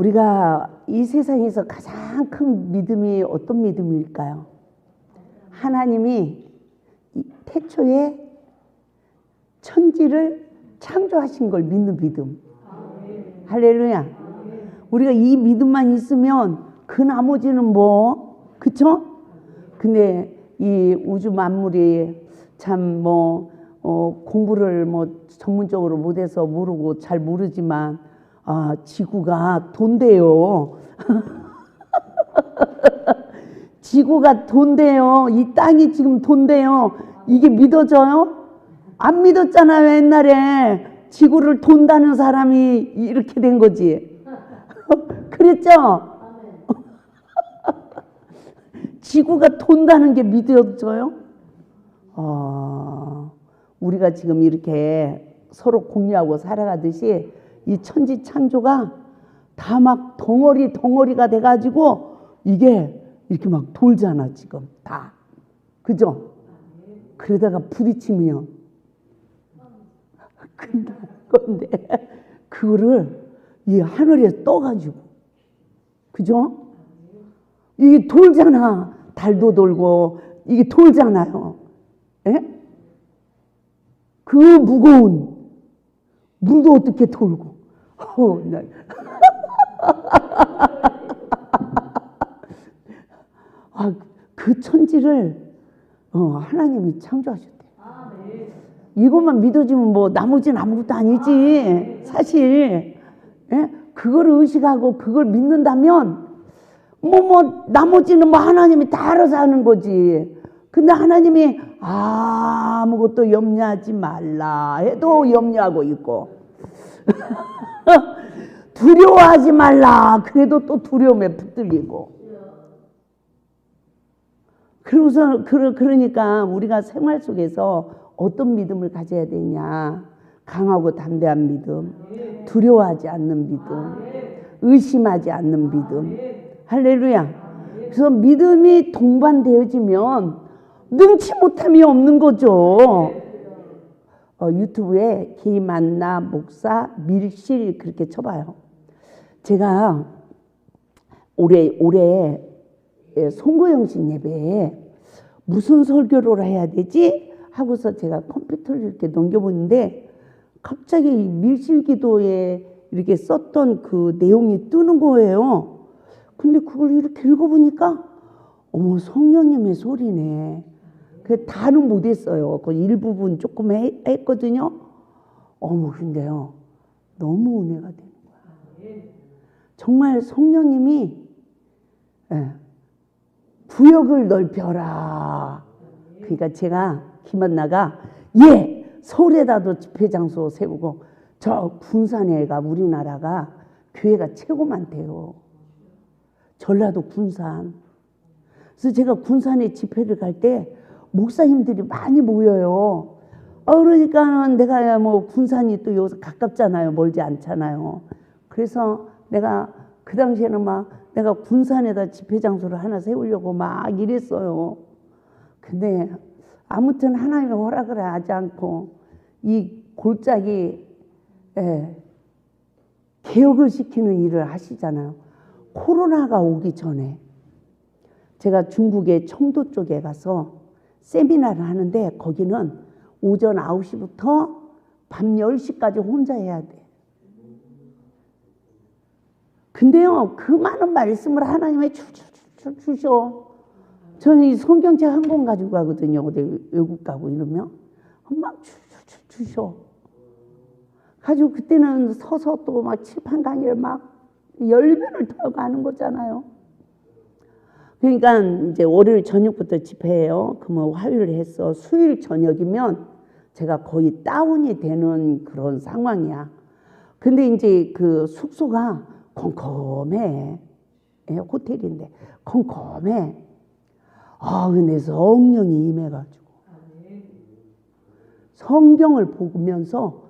우리가 이 세상에서 가장 큰 믿음이 어떤 믿음일까요? 하나님이 태초에 천지를 창조하신 걸 믿는 믿음. 할렐루야. 우리가 이 믿음만 있으면 그 나머지는 뭐, 그쵸? 근데 이 우주 만물이 참 공부를 전문적으로 못해서 모르고 잘 모르지만, 지구가 돈대요. 지구가 돈대요. 이 땅이 지금 돈대요. 이게 믿어져요? 안 믿었잖아요. 옛날에 지구를 돈다는 사람이 이렇게 된 거지. 그랬죠? 지구가 돈다는 게 믿어져요? 우리가 지금 이렇게 서로 공유하고 살아가듯이 이 천지 창조가 다 막 덩어리가 돼가지고 이게 이렇게 막 돌잖아 지금 다. 그죠? 그러다가 부딪히면 근데 그거를 이 하늘에 떠가지고, 그죠? 이게 돌잖아. 달도 돌고 이게 돌잖아요. 에? 그 무거운 물도 어떻게 돌고. 그 천지를 하나님이 창조하셨대. 이것만 믿어지면 뭐 나머지는 아무것도 아니지. 사실 그거를 의식하고 그걸 믿는다면 나머지는 하나님이 다 알아서 하는 거지. 근데 하나님이 아무것도 염려하지 말라 해도 염려하고 있고 두려워하지 말라 그래도 또 두려움에 붙들리고. 그러니까 우리가 생활 속에서 어떤 믿음을 가져야 되냐. 강하고 담대한 믿음, 두려워하지 않는 믿음, 의심하지 않는 믿음. 할렐루야. 그래서 믿음이 동반되어지면 능치 못함이 없는 거죠. 유튜브에 김한나 목사 밀실 그렇게 쳐봐요. 제가 올해 송구영신 예배에 무슨 설교를 해야 되지? 하고서 제가 컴퓨터를 이렇게 넘겨보는데 갑자기 밀실기도에 이렇게 썼던 그 내용이 뜨는 거예요. 근데 그걸 이렇게 읽어보니까 어머 성령님의 소리네. 그 다는 못했어요. 그 일부분 조금 했거든요. 근데요 너무 은혜가 되는 거야. 정말 성령님이 구역을 넓혀라. 그러니까 제가 김한나가 서울에다도 집회 장소 세우고 저 군산에가 우리나라가 교회가 최고 많대요. 전라도 군산. 그래서 제가 군산에 집회를 갈 때 목사님들이 많이 모여요. 그러니까 내가 군산이 또 여기서 가깝잖아요. 멀지 않잖아요. 그래서 내가 그 당시에는 내가 군산에다 집회 장소를 하나 세우려고 막 이랬어요. 근데 아무튼 하나님의 허락을 하지 않고 이 골짜기 개혁을 시키는 일을 하시잖아요. 코로나가 오기 전에 제가 중국의 청도 쪽에 가서 세미나를 하는데 거기는 오전 9시부터 밤 10시까지 혼자 해야 돼. 근데요 그 많은 말씀을 하나님이 주셔. 저는 이 성경책 한 권 가지고 가거든요. 어디 외국 가고 이러면 막 주셔. 가지고 그때는 서서 또 막 칠판 강의를 막 10번을 더 가는 거잖아요. 그러니까 이제 월요일 저녁부터 집회해요. 그러면 화요일 했어. 수요일 저녁이면 제가 거의 다운이 되는 그런 상황이야. 근데 이제 그 숙소가 컴컴해. 호텔인데 컴컴해. 근데 성령이 임해가지고 성경을 보면서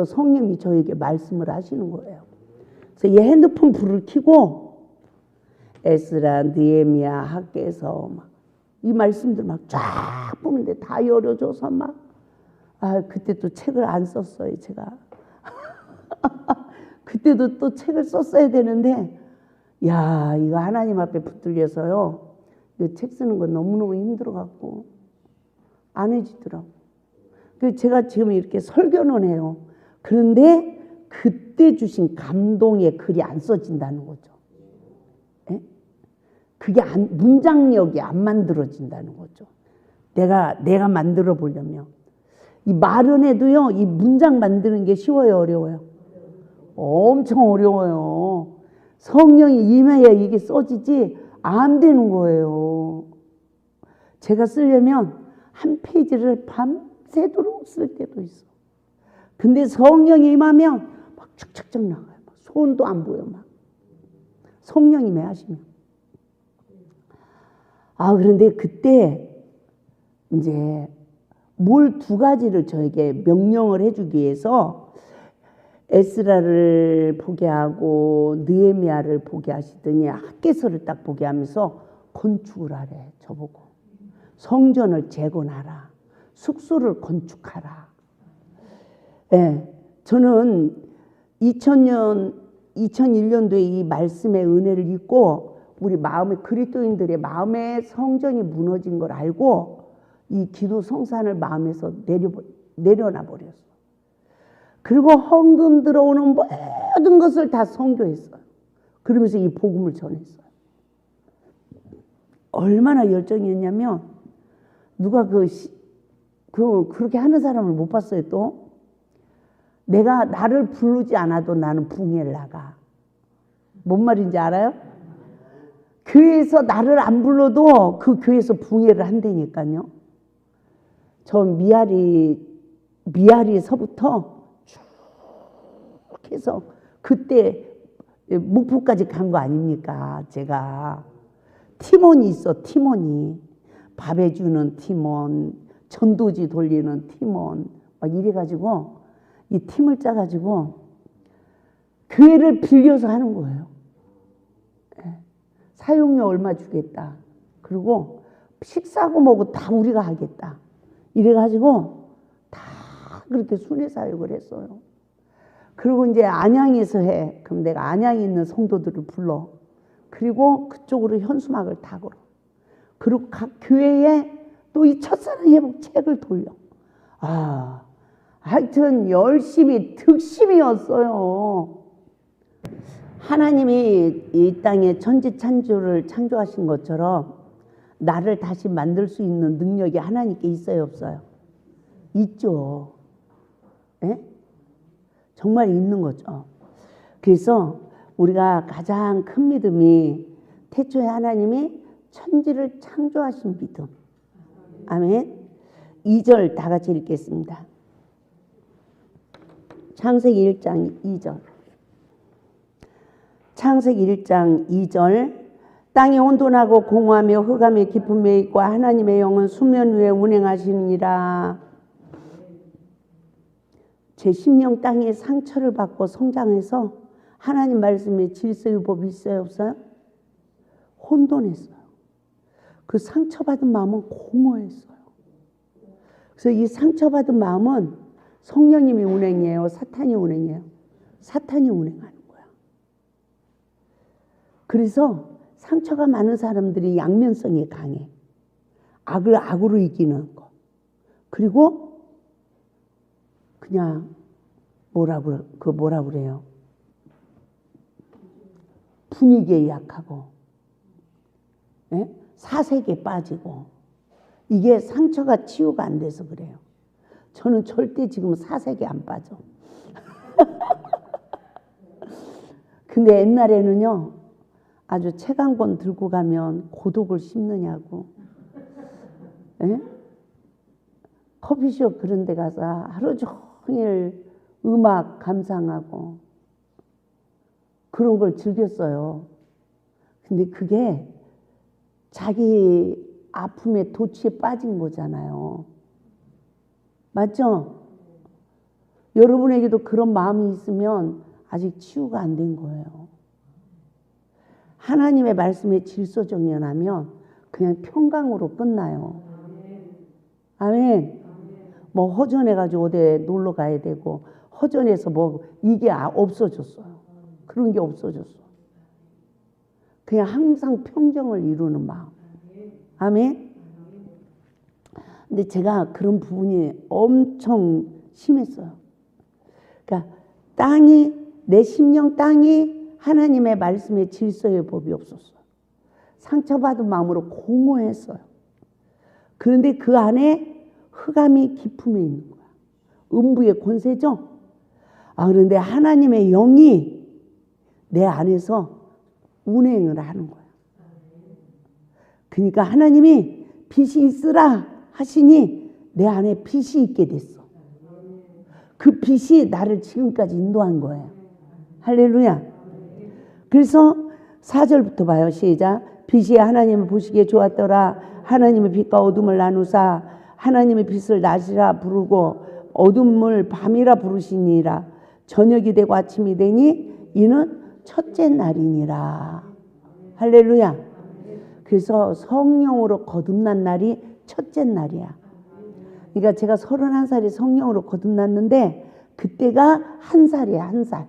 성령이 저에게 말씀을 하시는 거예요. 그래서 얘 핸드폰 불을 켜고 에스라 느헤미야 학개서 이 말씀들 막 쫙 보는데 다 열어줘서 그때 또 책을 안 썼어요 제가. 그때도 또 책을 썼어야 되는데 야 이거 하나님 앞에 붙들려서요. 이거 책 쓰는 거 너무너무 힘들어갖고 안 해지더라고. 그래서 제가 지금 이렇게 설교는 해요. 그런데 그때 주신 감동의 글이 안 써진다는 거죠. 에? 그게 문장력이 안 만들어진다는 거죠. 내가 만들어 보려면 이 말은 해도요. 이 문장 만드는 게 쉬워요, 어려워요? 엄청 어려워요. 성령이 임해야 이게 써지지 안 되는 거예요. 제가 쓰려면 한 페이지를 밤새도록 쓸 때도 있어. 근데 성령이 임하면 막 축축축 나가요. 손도 안 보여 막. 성령이 임하시면. 그런데 그때 이제 뭘 두 가지를 저에게 명령을 해주기 위해서 에스라를 보게 하고 느헤미야를 보게 하시더니 학개서를 딱 보게 하면서 건축을 하래 저보고. 성전을 재건하라. 숙소를 건축하라. 네, 저는 2001년도에 이 말씀의 은혜를 잊고 우리 마음의 그리스도인들의 마음의 성전이 무너진 걸 알고 이 기도 성산을 마음에서 내려놔 버렸어. 그리고 헌금 들어오는 모든 것을 다 선교했어요. 그러면서 이 복음을 전했어요. 얼마나 열정이었냐면 누가 그렇게 하는 사람을 못 봤어요. 또 나를 부르지 않아도 나는 붕해를 나가. 뭔 말인지 알아요? 교회에서 나를 안 불러도 그 교회에서 붕해를 한다니까요. 저 미아리서부터 쭉 해서 그때 목포까지 간 거 아닙니까? 제가 팀원이 있어. 팀원이 밥 해주는 팀원, 전도지 돌리는 팀원 막 이래가지고 이 팀을 짜가지고 교회를 빌려서 하는 거예요. 사용료 얼마 주겠다. 그리고 식사하고 뭐고 다 우리가 하겠다. 이래가지고 다 그렇게 순회 사역을 했어요. 그리고 이제 안양에서 해. 그럼 내가 안양에 있는 성도들을 불러. 그리고 그쪽으로 현수막을 다 걸어. 그리고 각 교회에 또 이 첫사랑 회복 책을 돌려. 하여튼 열심히 득심이었어요. 하나님이 이 땅에 천지창조를 창조하신 것처럼 나를 다시 만들 수 있는 능력이 하나님께 있어요, 없어요? 있죠. 예? 정말 있는 거죠. 그래서 우리가 가장 큰 믿음이 태초에 하나님이 천지를 창조하신 믿음. 아멘. 2절 다 같이 읽겠습니다. 창세기 1장 2절. 창세기 1장 2절. 땅이 혼돈하고 공허하며 흑암의 깊음에 있고 하나님의 영은 수면 위에 운행하시니라. 제 심령 땅에 상처를 받고 성장해서 하나님 말씀에 질서유법이 있어요, 없어요? 혼돈했어요. 그 상처받은 마음은 공허했어요. 그래서 이 상처받은 마음은 성령님이 운행이에요, 사탄이 운행이에요? 사탄이 운행하는 거야. 그래서 상처가 많은 사람들이 양면성이 강해. 악을 악으로 이기는 거. 그리고 그냥 뭐라 그래요? 분위기에 약하고, 예? 사색에 빠지고. 이게 상처가 치유가 안 돼서 그래요. 저는 절대 지금 사색에 안 빠져. 근데 옛날에는요, 아주 책 한 권 들고 가면 고독을 씹느냐고. 에? 커피숍 그런 데 가서 하루 종일 음악 감상하고 그런 걸 즐겼어요. 근데 그게 자기 아픔의 도취에 빠진 거잖아요. 맞죠? 여러분에게도 그런 마음이 있으면 아직 치유가 안 된 거예요. 하나님의 말씀에 질서 정연하면 그냥 평강으로 끝나요. 아멘. 뭐 허전해가지고 어디 놀러 가야 되고 허전해서 뭐 이게 없어졌어요. 그런 게 없어졌어. 그냥 항상 평정을 이루는 마음. 아멘. 근데 제가 그런 부분이 엄청 심했어요. 그러니까 내 심령 땅이 하나님의 말씀의 질서의 법이 없었어요. 상처받은 마음으로 공허했어요. 그런데 그 안에 흑암이 깊음에 있는 거야. 음부의 권세죠. 그런데 하나님의 영이 내 안에서 운행을 하는 거야. 그러니까 하나님이 빛이 있으라 하시니 내 안에 빛이 있게 됐어. 그 빛이 나를 지금까지 인도한 거예요. 할렐루야. 그래서 4절부터 봐요. 시작. 빛이 하나님을 보시기에 좋았더라. 하나님의 빛과 어둠을 나누사 하나님의 빛을 낮이라 부르고 어둠을 밤이라 부르시니라. 저녁이 되고 아침이 되니 이는 첫째 날이니라. 할렐루야. 그래서 성령으로 거듭난 날이 첫째 날이야. 그러니까 제가 31살에 성령으로 거듭났는데 그때가 1살이야. 1살.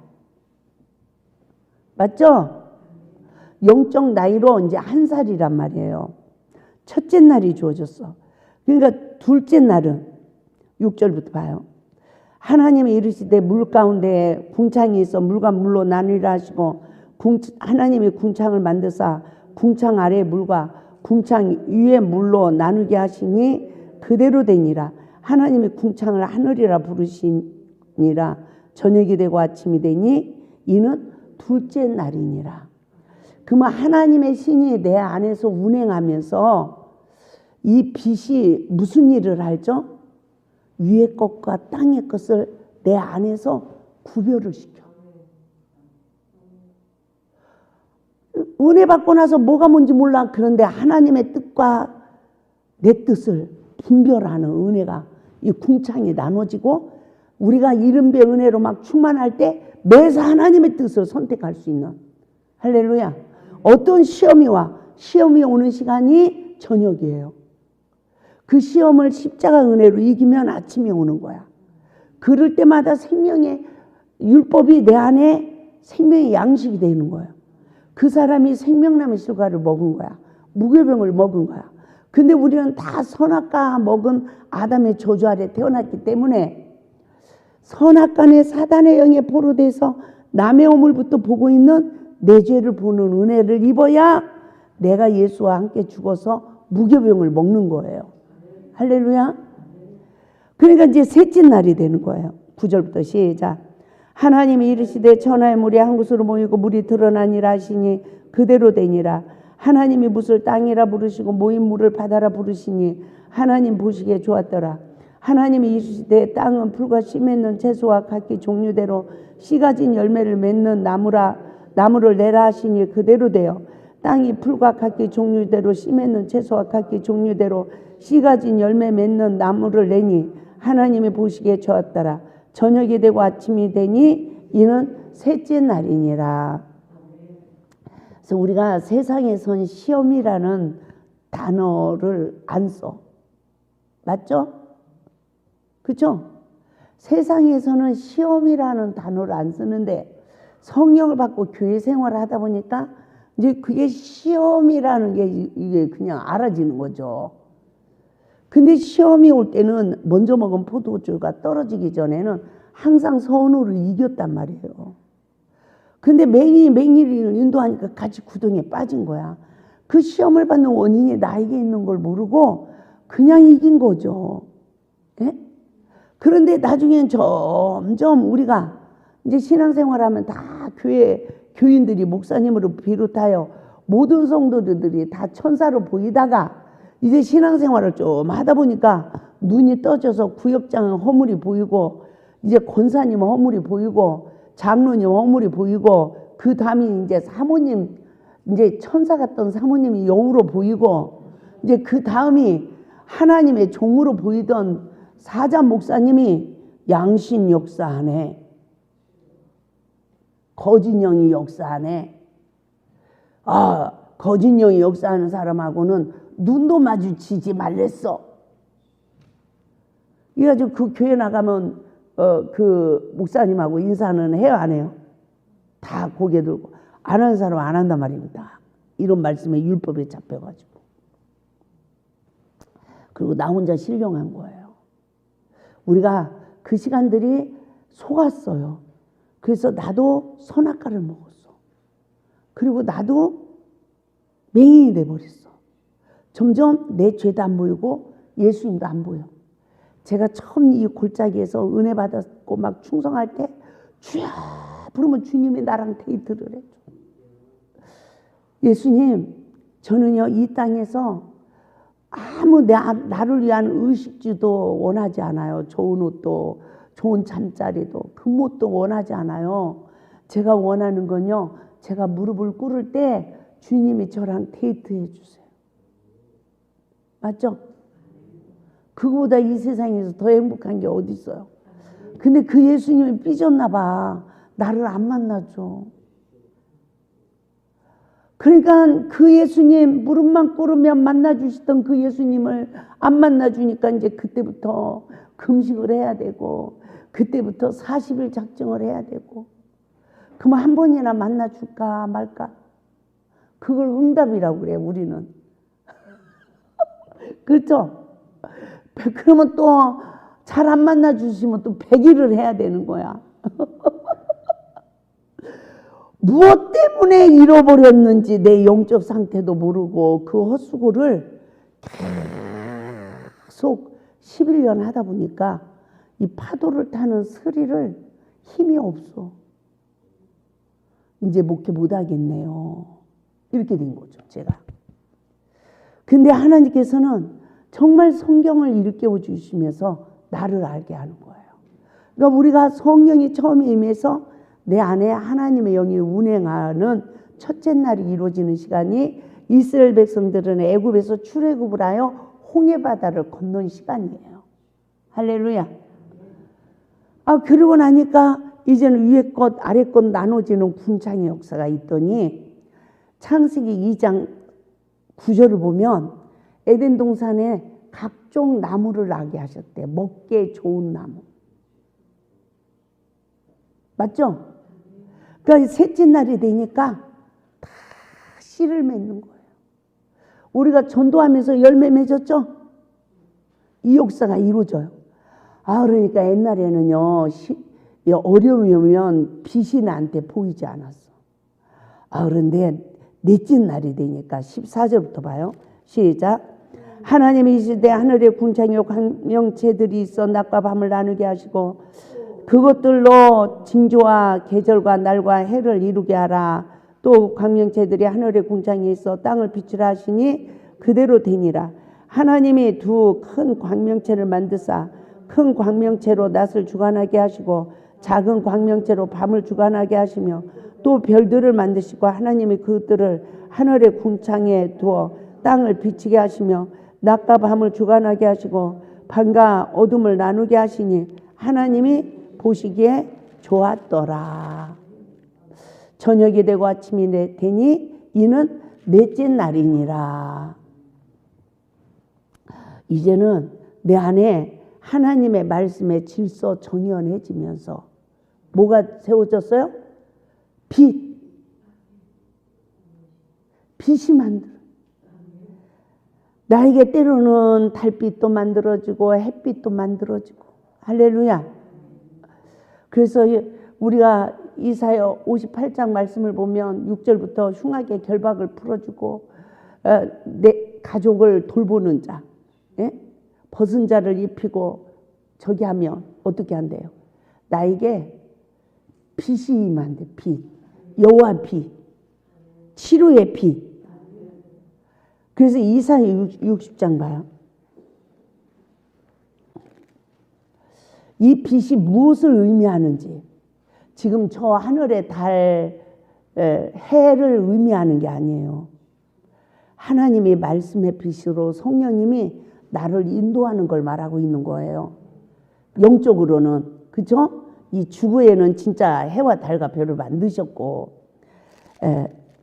맞죠? 영적 나이로 이제 1살이란 말이에요. 첫째 날이 주어졌어. 그러니까 둘째 날은 6절부터 봐요. 하나님이 이르시되 물 가운데 궁창이 있어 물과 물로 나누리라 하시고 하나님이 궁창을 만드사 궁창 아래 물과 궁창 위에 물로 나누게 하시니 그대로 되니라. 하나님이 궁창을 하늘이라 부르시니라. 저녁이 되고 아침이 되니 이는 둘째 날이니라. 그러면 하나님의 신이 내 안에서 운행하면서 이 빛이 무슨 일을 하죠? 위의 것과 땅의 것을 내 안에서 구별을 시켜. 은혜 받고 나서 뭐가 뭔지 몰라. 그런데 하나님의 뜻과 내 뜻을 분별하는 은혜가 이 궁창이 나눠지고 우리가 이른배 은혜로 막 충만할 때 매사 하나님의 뜻을 선택할 수 있는. 할렐루야. 어떤 시험이 오는 시간이 저녁이에요. 그 시험을 십자가 은혜로 이기면 아침이 오는 거야. 그럴 때마다 생명의 율법이 내 안에 생명의 양식이 되는 거예요. 그 사람이 생명나무 실과를 먹은 거야. 무교병을 먹은 거야. 근데 우리는 다 선악과 먹은 아담의 저주 아래 태어났기 때문에 선악간의 사단의 영에 포로돼서 남의 오물부터 보고 있는 내 죄를 보는 은혜를 입어야 내가 예수와 함께 죽어서 무교병을 먹는 거예요. 할렐루야. 그러니까 이제 셋째 날이 되는 거예요. 9절부터 시작. 하나님이 이르시되 천하의 물이 한 곳으로 모이고 물이 드러나니라 하시니 그대로 되니라. 하나님이 묻을 땅이라 부르시고 모인 물을 바다라 부르시니 하나님 보시기에 좋았더라. 하나님이 이르시되 땅은 풀과 씨 맺는 채소와 각기 종류대로 씨 가진 열매를 맺는 나무를 내라 하시니 그대로 되어 땅이 풀과 각기 종류대로 씨 맺는 채소와 각기 종류대로 씨 가진 열매 맺는 나무를 내니 하나님이 보시기에 좋았더라. 저녁이 되고 아침이 되니 이는 셋째 날이니라. 그래서 우리가 세상에선 시험이라는 단어를 안 써. 맞죠? 그렇죠? 세상에서는 시험이라는 단어를 안 쓰는데 성령을 받고 교회 생활을 하다 보니까 이제 그게 시험이라는 게 이게 그냥 알아지는 거죠. 근데 시험이 올 때는 먼저 먹은 포도주가 떨어지기 전에는 항상 선우를 이겼단 말이에요. 근데 맹일이를 인도하니까 같이 구덩이에 빠진 거야. 그 시험을 받는 원인이 나에게 있는 걸 모르고 그냥 이긴 거죠. 예? 그런데 나중엔 점점 우리가 이제 신앙생활하면 다 교인들이 목사님으로 비롯하여 모든 성도들이 다 천사로 보이다가 이제 신앙생활을 좀 하다 보니까 눈이 떠져서 구역장은 허물이 보이고 이제 권사님은 허물이 보이고 장로님 허물이 보이고 그 다음이 이제 사모님 이제 천사 같던 사모님이 여우로 보이고 이제 그 다음이 하나님의 종으로 보이던 사자 목사님이 양신 역사하네. 거짓 영이 역사하네. 거짓 영이 역사하는 사람하고는 눈도 마주치지 말랬어. 그래가지고 그 교회 나가면 그 목사님하고 인사는 해요, 안 해요? 다 고개 들고. 안 하는 사람은 안 한단 말입니다. 이런 말씀에 율법에 잡혀가지고. 그리고 나 혼자 신령한 거예요. 우리가 그 시간들이 속았어요. 그래서 나도 선악과를 먹었어. 그리고 나도 맹인이 돼버렸어. 점점 내 죄도 안 보이고 예수님도 안 보여. 제가 처음 이 골짜기에서 은혜 받았고 막 충성할 때 주여 부르면 주님이 나랑 데이트를 해줘. 예수님, 저는요 이 땅에서 아무 나를 위한 의식주도 원하지 않아요. 좋은 옷도, 좋은 잠자리도, 금옷도 원하지 않아요. 제가 원하는 건요, 제가 무릎을 꿇을 때 주님이 저랑 데이트해 주세요. 맞죠? 그거보다 이 세상에서 더 행복한 게 어디 있어요? 근데 그 예수님이 삐졌나 봐. 나를 안 만나줘. 그러니까 그 예수님, 무릎만 꿇으면 만나주시던 그 예수님을 안 만나주니까 이제 그때부터 금식을 해야 되고, 그때부터 40일 작정을 해야 되고, 그럼 한 번이나 만나줄까 말까? 그걸 응답이라고 그래요, 우리는. 그렇죠? 그러면 또 잘 안 만나주시면 또 100일을 해야 되는 거야. 무엇 때문에 잃어버렸는지 내 영적 상태도 모르고 그 헛수고를 계속 11년 하다 보니까 이 파도를 타는 스릴을 힘이 없어. 이제 목회 못하겠네요. 이렇게 된 거죠, 제가. 근데 하나님께서는 정말 성경을 일깨워 주시면서 나를 알게 하는 거예요. 그러니까 우리가 성령이 처음에 임해서 내 안에 하나님의 영이 운행하는 첫째 날이 이루어지는 시간이 이스라엘 백성들은 애굽에서 출애굽을 하여 홍해 바다를 건넌 시간이에요. 할렐루야. 그러고 나니까 이제는 위에 것 아래 것 나눠지는 군창의 역사가 있더니 창세기 2장 9절을 보면 에덴 동산에 각종 나무를 나게 하셨대. 먹기에 좋은 나무. 맞죠? 그러니까 셋째 날이 되니까 다 씨를 맺는 거예요. 우리가 전도하면서 열매 맺었죠? 이 역사가 이루어져요. 그러니까 옛날에는요, 어려움이 오면 빛이 나한테 보이지 않았어. 그런데 넷째 날이 되니까 14절부터 봐요. 시작. 하나님이 이 시대 하늘에 군창이요 광명체들이 있어 낮과 밤을 나누게 하시고 그것들로 징조와 계절과 날과 해를 이루게 하라. 또 광명체들이 하늘에 궁창에 있어 땅을 비추라 하시니 그대로 되니라. 하나님이 두 큰 광명체를 만드사 큰 광명체로 낮을 주관하게 하시고 작은 광명체로 밤을 주관하게 하시며 또 별들을 만드시고 하나님이 그들을 하늘의 궁창에 두어 땅을 비치게 하시며 낮과 밤을 주관하게 하시고 밤과 어둠을 나누게 하시니 하나님이 보시기에 좋았더라. 저녁이 되고 아침이 되니 이는 넷째 날이니라. 이제는 내 안에 하나님의 말씀의 질서 정연해지면서 뭐가 세워졌어요? 빛이 만들어. 나에게 때로는 달빛도 만들어지고 햇빛도 만들어지고. 할렐루야. 그래서 우리가 이사야 58장 말씀을 보면 6절부터 흉악의 결박을 풀어주고 내 가족을 돌보는 자, 벗은 자를 입히고 저기 하면 어떻게 한대요? 나에게 빛이 임한대. 빛, 여호와 빛, 치료의 빛. 그래서 이사야 60장 봐요. 이 빛이 무엇을 의미하는지. 지금 저 하늘의 달, 해를 의미하는 게 아니에요. 하나님이 말씀의 빛으로 성령님이 나를 인도하는 걸 말하고 있는 거예요. 영적으로는. 그렇죠? 이 주부에는 진짜 해와 달과 별을 만드셨고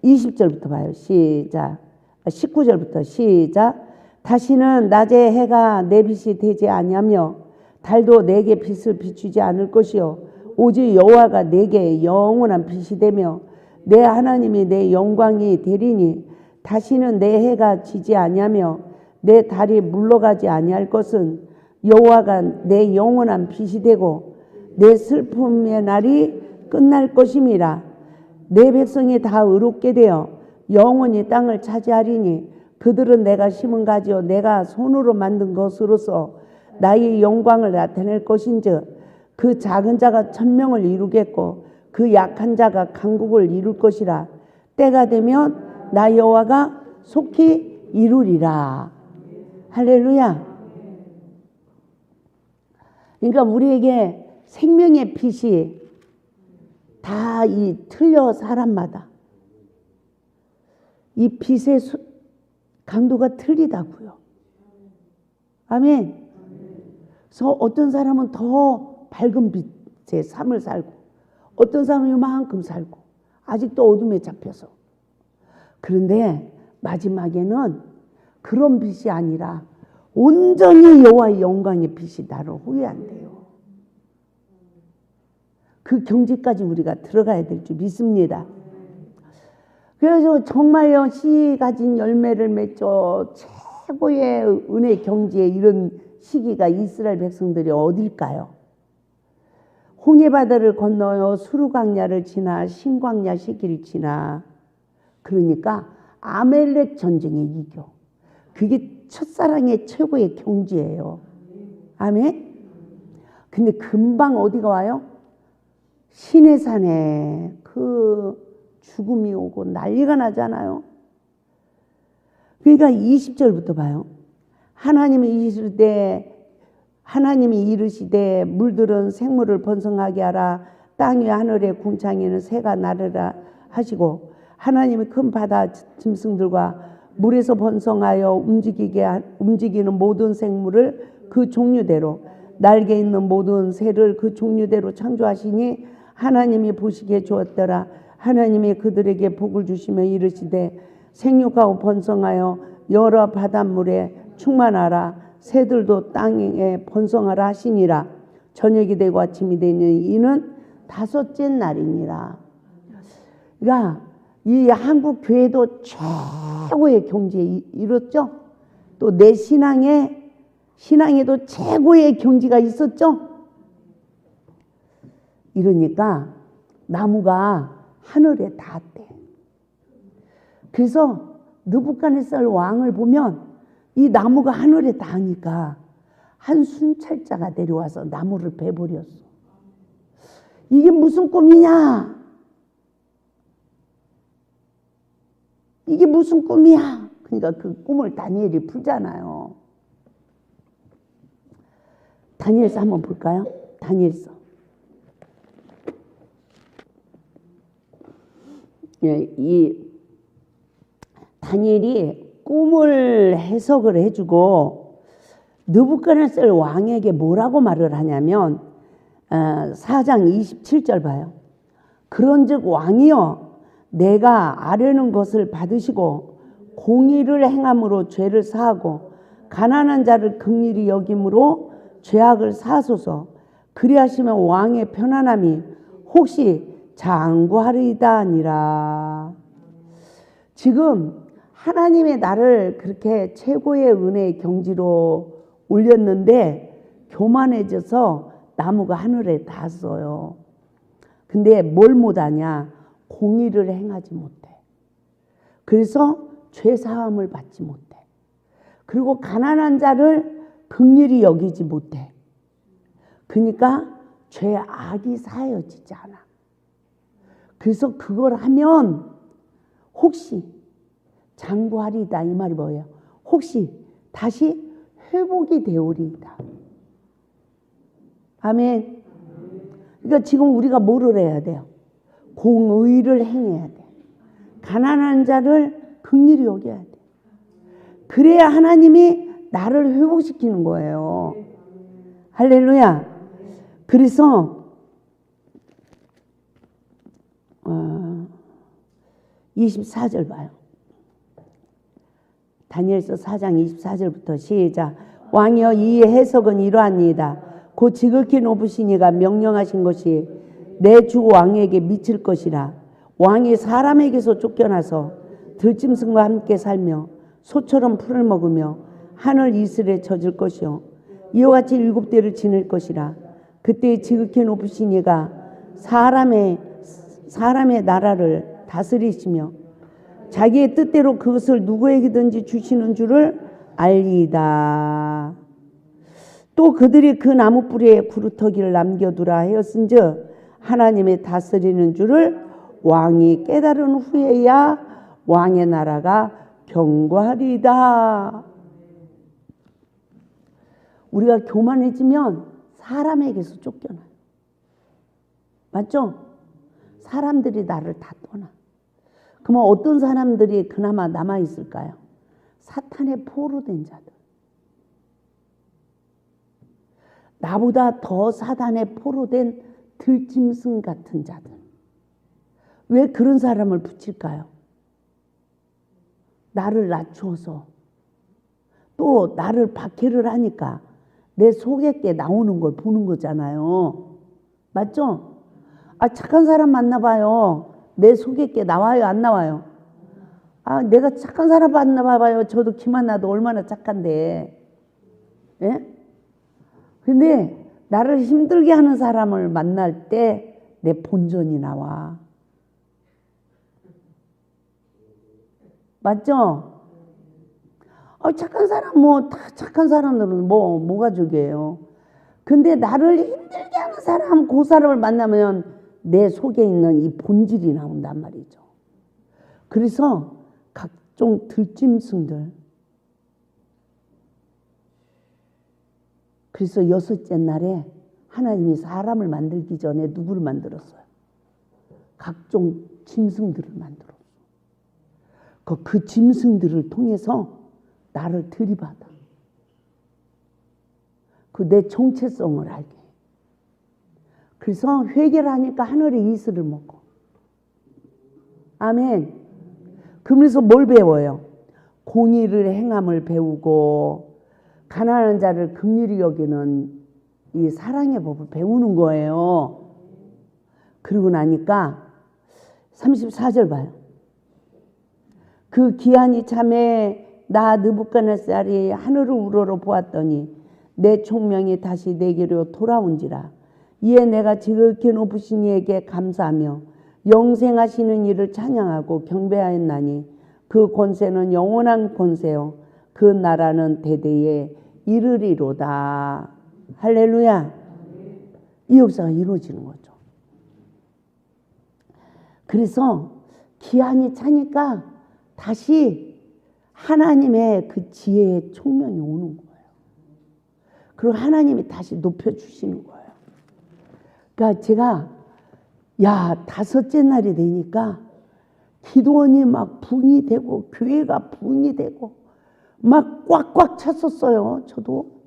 20절부터 봐요. 시작. 19절부터 시작. 다시는 낮에 해가 내 빛이 되지 아니하며 달도 내게 빛을 비추지 않을 것이요 오직 여호와가 내게 영원한 빛이 되며 내 하나님이 내 영광이 되리니 다시는 내 해가 지지 아니하며 내 달이 물러가지 아니할 것은 여호와가 내 영원한 빛이 되고 내 슬픔의 날이 끝날 것임이라. 내 백성이 다 의롭게 되어 영원히 땅을 차지하리니 그들은 내가 심은 가지요 내가 손으로 만든 것으로서 나의 영광을 나타낼 것인즉 그 작은 자가 천명을 이루겠고 그 약한 자가 강국을 이룰 것이라. 때가 되면 나 여호와가 속히 이루리라. 할렐루야. 그러니까 우리에게 생명의 빛이 다 틀려 사람마다 이 빛의 강도가 틀리다고요. 아멘. 그래서 어떤 사람은 더 밝은 빛의 삶을 살고 어떤 사람은 이만큼 살고 아직도 어둠에 잡혀서. 그런데 마지막에는 그런 빛이 아니라 온전히 여호와의 영광의 빛이 나를 후회한대요. 그 경지까지 우리가 들어가야 될 줄 믿습니다. 그래서 정말요 씨 가진 열매를 맺죠. 최고의 은혜 경지에 이런 시기가 이스라엘 백성들이 어딜까요? 홍해바다를 건너요 수르광야를 지나 신광야 시기를 지나. 그러니까 아멜렉 전쟁에 이겨. 그게 첫사랑의 최고의 경지예요. 아멘. 근데 금방 어디가 와요? 시내산에 그 죽음이 오고 난리가 나잖아요. 그러니까 20절부터 봐요. 하나님이 이르시되 물들은 생물을 번성하게 하라. 땅 위 하늘의 궁창에는 새가 나르라 하시고 하나님이 큰 바다 짐승들과 물에서 번성하여 움직이는 모든 생물을 그 종류대로 날개 있는 모든 새를 그 종류대로 창조하시니 하나님이 보시기에 좋았더라. 하나님이 그들에게 복을 주시며 이르시되 생육하고 번성하여 여러 바닷물에 충만하라. 새들도 땅에 번성하라 하시니라. 저녁이 되고 아침이 되는 이는 다섯째 날이니라. 그러니까 이 한국 교회도 최고의 경지에 이뤘죠. 또 내 신앙에도 최고의 경지가 있었죠. 이러니까 나무가 하늘에 닿았대. 그래서 느부갓네살 왕을 보면 이 나무가 하늘에 닿으니까 한 순찰자가 내려와서 나무를 베버렸어. 이게 무슨 꿈이냐? 이게 무슨 꿈이야? 그러니까 그 꿈을 다니엘이 풀잖아요. 다니엘서 한번 볼까요? 다니엘서. 이 다니엘이 꿈을 해석을 해주고 느부갓네살 왕에게 뭐라고 말을 하냐면 4장 27절 봐요. 그런즉 왕이여 내가 아뢰는 것을 받으시고 공의를 행함으로 죄를 사하고 가난한 자를 긍휼히 여김으로 죄악을 사소서. 그리하시면 왕의 편안함이 혹시 장구하리이다 아니라. 지금 하나님의 나를 그렇게 최고의 은혜의 경지로 올렸는데 교만해져서 나무가 하늘에 닿았어요. 근데 뭘 못하냐? 공의를 행하지 못해. 그래서 죄사함을 받지 못해. 그리고 가난한 자를 긍휼히 여기지 못해. 그러니까 죄악이 사여지지 않아. 그래서 그걸 하면 혹시 장구하리이다 이 말이 뭐예요? 혹시 다시 회복이 되오리이다. 아멘. 그러니까 지금 우리가 뭐를 해야 돼요? 공의를 행해야 돼. 가난한 자를 긍휼히 여겨야 돼. 그래야 하나님이 나를 회복시키는 거예요. 할렐루야. 그래서 24절 봐요. 다니엘서 4장 24절부터 시작. 왕이여 이 해석은 이러하니이다. 곧 지극히 높으신 이가 명령하신 것이 내 주 왕에게 미칠 것이라. 왕이 사람에게서 쫓겨나서 들짐승과 함께 살며 소처럼 풀을 먹으며 하늘 이슬에 젖을 것이요 이와 같이 7대를 지낼 것이라. 그때 지극히 높으신 이가 사람의 나라를 다스리시며 자기의 뜻대로 그것을 누구에게든지 주시는 줄을 알리이다. 또 그들이 그 나무 뿌리에 구루터기를 남겨두라 하였은즉 하나님의 다스리는 줄을 왕이 깨달은 후에야 왕의 나라가 견고하리이다. 우리가 교만해지면 사람에게서 쫓겨나요. 맞죠? 사람들이 나를 다 떠나. 그러면 어떤 사람들이 그나마 남아있을까요? 사탄의 포로된 자들. 나보다 더 사단의 포로된 들짐승 같은 자들. 왜 그런 사람을 붙일까요? 나를 낮추어서 또 나를 박해를 하니까 내 속에 게 나오는 걸 보는 거잖아요. 맞죠? 아, 착한 사람 만나봐요. 내 속에 게 나와요, 안 나와요? 아, 내가 착한 사람 만나봐요. 저도 김하나도 얼마나 착한데. 예? 근데 나를 힘들게 하는 사람을 만날 때 내 본전이 나와. 맞죠? 착한 사람, 다 착한 사람들은 뭐가 저게요. 근데 나를 힘들게 하는 사람, 그 사람을 만나면 내 속에 있는 이 본질이 나온단 말이죠. 그래서 각종 들짐승들. 그래서 6째 날에 하나님이 사람을 만들기 전에 누구를 만들었어요? 각종 짐승들을 만들었어요. 그 짐승들을 통해서 나를 들이받아. 그 내 정체성을 알게. 그래서 회개를 하니까 하늘의 이슬을 먹고. 아멘. 그러면서 뭘 배워요? 공의를 행함을 배우고 가난한 자를 긍휼히 여기는 이 사랑의 법을 배우는 거예요. 그러고 나니까 34절 봐요. 그 기한이 참에 나 느부갓네살이 하늘을 우러러 보았더니 내 총명이 다시 내게로 돌아온지라. 이에 내가 지극히 높으신 이에게 감사하며 영생하시는 이를 찬양하고 경배하였나니 그 권세는 영원한 권세요 그 나라는 대대에 이르리로다. 할렐루야. 이 역사가 이루어지는 거죠. 그래서 기한이 차니까 다시 하나님의 그 지혜의 총명이 오는 거예요. 그리고 하나님이 다시 높여주시는 거예요. 그러니까 제가 5째 날이 되니까 기도원이 막 붕이 되고 교회가 붕이 되고 막 꽉꽉 찼었어요. 저도.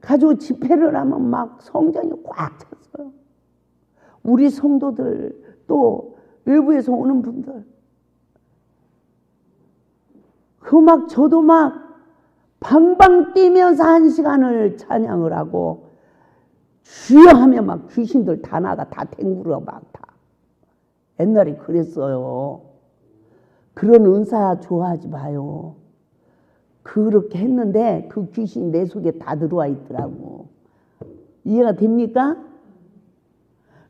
가지고 집회를 하면 막 성전이 꽉 찼어요. 우리 성도들 또 외부에서 오는 분들. 저도 막 방방 뛰면서 1시간을 찬양을 하고 주여 하면 막 귀신들 다 나가 다 탱구러 막 다. 옛날에 그랬어요. 그런 은사 좋아하지 마요. 그렇게 했는데 그 귀신이 내 속에 다 들어와 있더라고. 이해가 됩니까?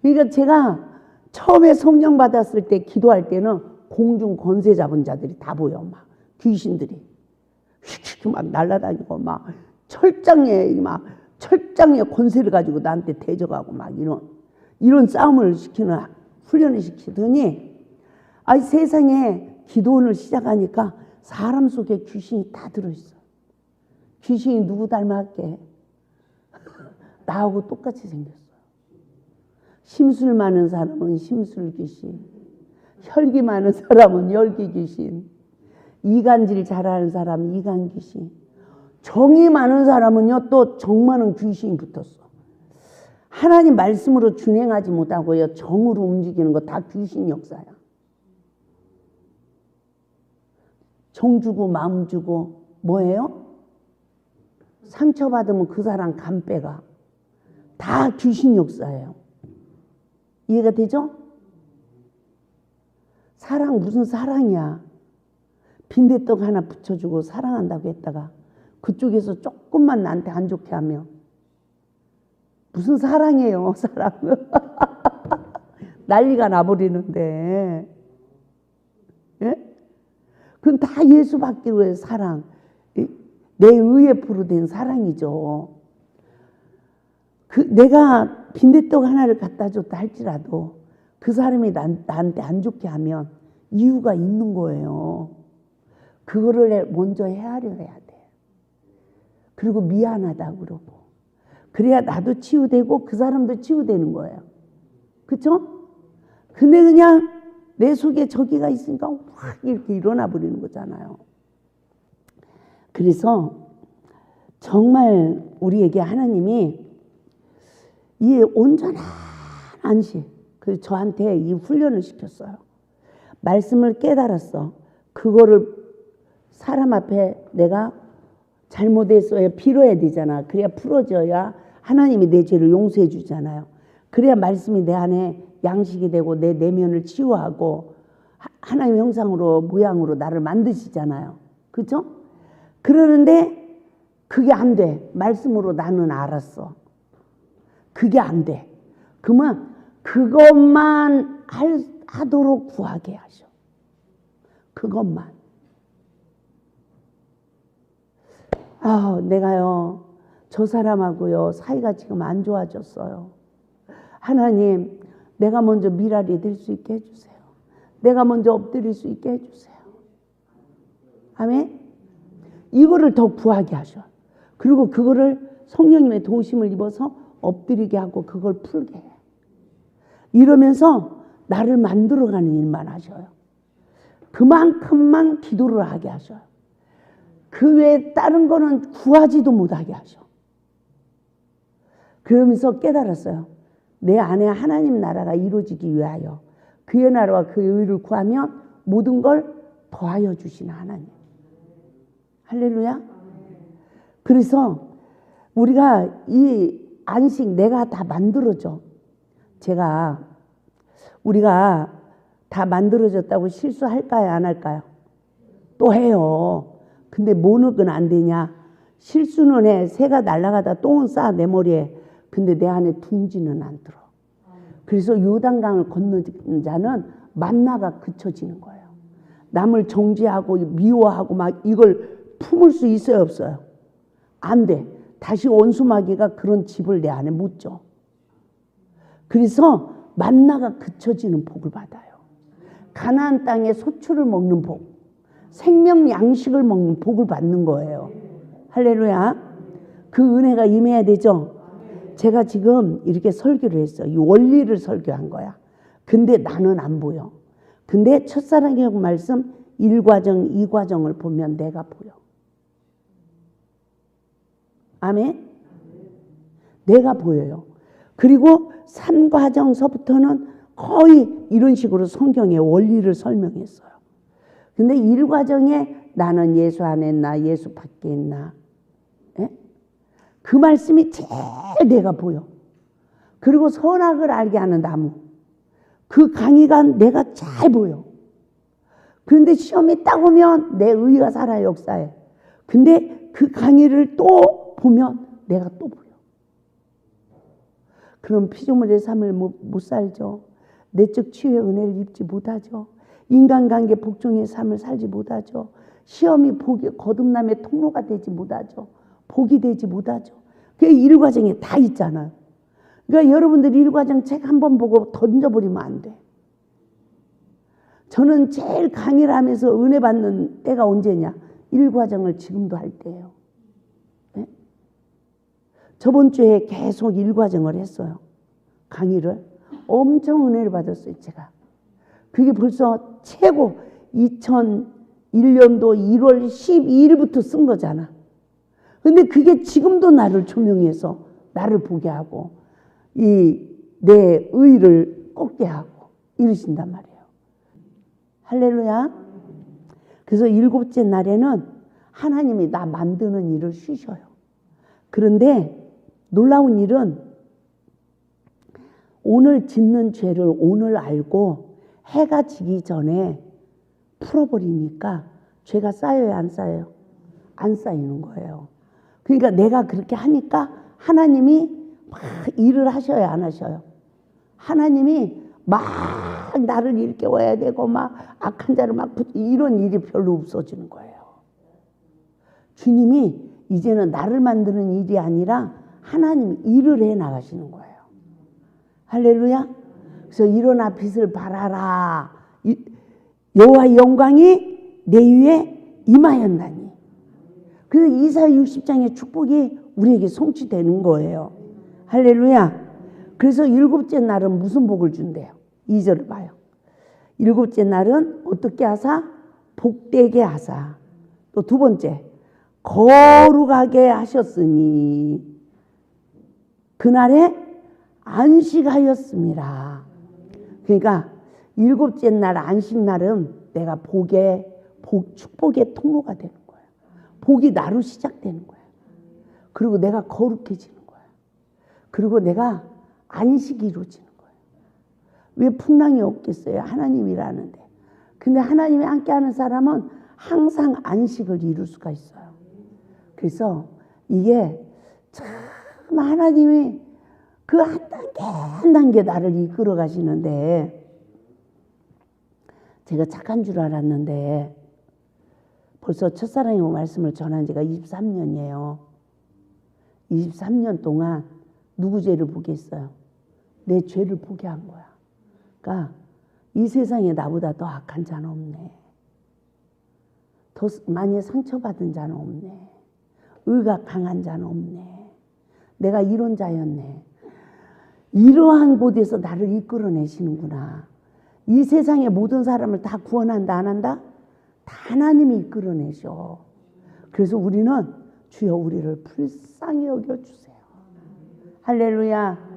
그러니까 제가 처음에 성령 받았을 때 기도할 때는 공중 권세 잡은 자들이 다 보여. 막 귀신들이 휙휙 막 날아다니고 막 철장에 권세를 가지고 나한테 대적하고 막 이런 싸움을 시키는 훈련을 시키더니 세상에 기도원을 시작하니까 사람 속에 귀신이 다 들어있어. 귀신이 누구 닮았게? 나하고 똑같이 생겼어요. 심술 많은 사람은 심술 귀신, 혈기 많은 사람은 혈기 귀신, 이간질 잘하는 사람은 이간 귀신, 정이 많은 사람은요 또 정 많은 귀신이 붙었어. 하나님 말씀으로 준행하지 못하고요 정으로 움직이는 거 다 귀신 역사야. 정 주고 마음 주고 뭐예요? 상처받으면 그 사람 간 빼가. 다 귀신 역사예요. 이해가 되죠? 사랑 무슨 사랑이야. 빈대떡 하나 붙여주고 사랑한다고 했다가 그쪽에서 조금만 나한테 안 좋게 하면 무슨 사랑이에요, 사랑은. 난리가 나버리는데. 예? 그건 다 예수 받기 위해 사랑. 내 의에 부르된 사랑이죠. 내가 빈대떡 하나를 갖다 줬다 할지라도 그 사람이 나한테 안 좋게 하면 이유가 있는 거예요. 그거를 먼저 헤아려 해야 돼. 그리고 미안하다고 그러고. 그래야 나도 치유되고 그 사람도 치유되는 거예요. 그렇죠? 근데 그냥 내 속에 저기가 있으니까 확 이렇게 일어나 버리는 거잖아요. 그래서 정말 우리에게 하나님이 이 온전한 안식, 그래서 저한테 이 훈련을 시켰어요. 말씀을 깨달았어. 그거를 사람 앞에 내가 잘못했어야 빌어야 되잖아. 그래야 풀어져야 하나님이 내 죄를 용서해 주잖아요. 그래야 말씀이 내 안에 양식이 되고 내 내면을 치유하고 하나님의 형상으로 모양으로 나를 만드시잖아요. 그렇죠? 그러는데 그게 안 돼. 말씀으로 나는 알았어. 그게 안 돼. 그러면 그것만 하도록 구하게 하셔. 그것만. 내가요, 저 사람하고요, 사이가 지금 안 좋아졌어요. 하나님, 내가 먼저 미랄이 될 수 있게 해주세요. 내가 먼저 엎드릴 수 있게 해주세요. 아멘? 이거를 더 구하게 하셔. 그리고 그거를 성령님의 도우심을 입어서 엎드리게 하고 그걸 풀게 해. 이러면서 나를 만들어가는 일만 하셔요. 그만큼만 기도를 하게 하셔요. 그 외에 다른 거는 구하지도 못하게 하셔. 그러면서 깨달았어요. 내 안에 하나님 나라가 이루어지기 위하여 그의 나라와 그의 의를 구하면 모든 걸 더하여 주시는 하나님. 할렐루야. 그래서 우리가 이 안식 내가 다 만들어줘. 우리가 다 만들어졌다고 실수할까요? 안 할까요? 또 해요. 근데 뭐는 안 되냐? 실수는 해. 새가 날아가다 똥은 싸 내 머리에. 근데 내 안에 둥지는 안 들어. 그래서 요단강을 건너는 자는 만나가 그쳐지는 거예요. 남을 정죄하고 미워하고 막 이걸 품을 수 있어요, 없어요? 안 돼. 다시 원수마귀가 그런 집을 내 안에 못 줘. 그래서 만나가 그쳐지는 복을 받아요. 가나안 땅에 소출을 먹는 복, 생명 양식을 먹는 복을 받는 거예요. 할렐루야. 그 은혜가 임해야 되죠. 제가 지금 이렇게 설교를 했어요. 이 원리를 설교한 거야. 근데 나는 안 보여. 근데 첫사랑의 말씀 1과정, 2과정을 보면 내가 보여. 아멘? 내가 보여요. 그리고 3과정서부터는 거의 이런 식으로 성경의 원리를 설명했어요. 근데 1과정에 나는 예수 안에 있나 예수 밖에 있나, 예? 그 말씀이 제일 내가 보여. 그리고 선악을 알게 하는 나무, 그 강의가 내가 잘 보여. 그런데 시험이 딱 오면 내 의가 살아 역사해. 근데 그 강의를 또 보면 내가 또 보여. 그럼 피조물의 삶을 못 살죠. 내적 치유의 은혜를 입지 못하죠. 인간관계 복종의 삶을 살지 못하죠. 시험이 거듭남의 통로가 되지 못하죠. 복이 되지 못하죠. 그게 1과정에 다 있잖아요. 그러니까 여러분들이 1과정 책 한 번 보고 던져버리면 안 돼. 저는 제일 강의를 하면서 은혜 받는 때가 언제냐? 1과정을 지금도 할 때예요. 네? 저번 주에 계속 1과정을 했어요. 강의를. 엄청 은혜를 받았어요, 제가. 그게 벌써 최고 2001년도 1월 12일부터 쓴 거잖아. 근데 그게 지금도 나를 조명해서 나를 보게 하고 내 의를 꺾게 하고 이러신단 말이에요. 할렐루야. 그래서 7째 날에는 하나님이 나 만드는 일을 쉬셔요. 그런데 놀라운 일은 오늘 짓는 죄를 오늘 알고 해가 지기 전에 풀어버리니까 죄가 쌓여요, 안 쌓여요? 안 쌓이는 거예요. 그러니까 내가 그렇게 하니까 하나님이 막 일을 하셔요, 안 하셔요? 하나님이 막 나를 일깨워야 되고 막 악한 자를 막 이런 일이 별로 없어지는 거예요. 주님이 이제는 나를 만드는 일이 아니라 하나님이 일을 해 나가시는 거예요. 할렐루야. 그래서 일어나 빛을 발하라. 여호와의 영광이 내 위에 임하였나니. 그래서 이사야 60장의 축복이 우리에게 성취되는 거예요. 할렐루야. 그래서 일곱째 날은 무슨 복을 준대요? 2절을 봐요. 일곱째 날은 어떻게 하사? 복되게 하사. 또 두 번째, 거룩하게 하셨으니 그날에 안식하였습니다. 그러니까 일곱째 날 안식날은 내가 축복의 통로가 되는 거예요. 복이 나로 시작되는 거예요. 그리고 내가 거룩해지는 거예요. 그리고 내가 안식이 이루어지는 거예요. 왜 풍랑이 없겠어요? 하나님이라는데. 근데 하나님이 함께하는 사람은 항상 안식을 이룰 수가 있어요. 그래서 이게 참 하나님이 그 한 단계 한 단계 나를 이끌어 가시는데, 제가 착한 줄 알았는데 벌써 첫사랑의 말씀을 전한 지가 23년이에요. 23년 동안 누구 죄를 보겠어요? 내 죄를 보게 한 거야. 그러니까 이 세상에 나보다 더 악한 자는 없네. 더 많이 상처받은 자는 없네. 의가 강한 자는 없네. 내가 이런 자였네. 이러한 곳에서 나를 이끌어내시는구나. 이 세상의 모든 사람을 다 구원한다 안 한다? 다 하나님이 이끌어내셔. 그래서 우리는 주여 우리를 불쌍히 여겨주세요. 할렐루야.